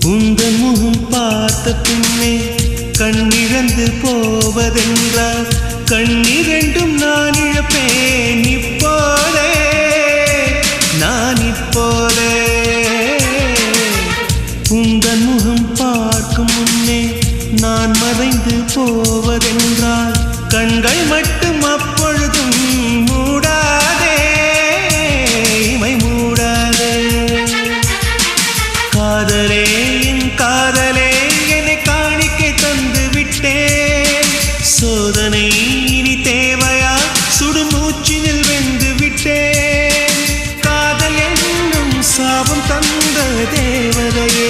உந்தன் முகம் பார்த்த பின்னே கண்ணிழந்து போவதென்றால் கண்ணிரண்டும் நான் இழப்பேன் இப்போதே நான் இப்போதே உந்தன் முகம் பார்க்கும் முன்னே நான் மறைந்து போவதென்றால் கண்கள் மட்டும் அப்பொழுதும் மூடாதே இமை மூடாதே காதலே என் காதலே என்னை காணிக்கை தந்து விட்டேன் சோதனை இனி தேவையா சுடு மூச்சினில் வெந்து விட்டேன் காதல் என்னும் சாபம் தந்த தேவதையே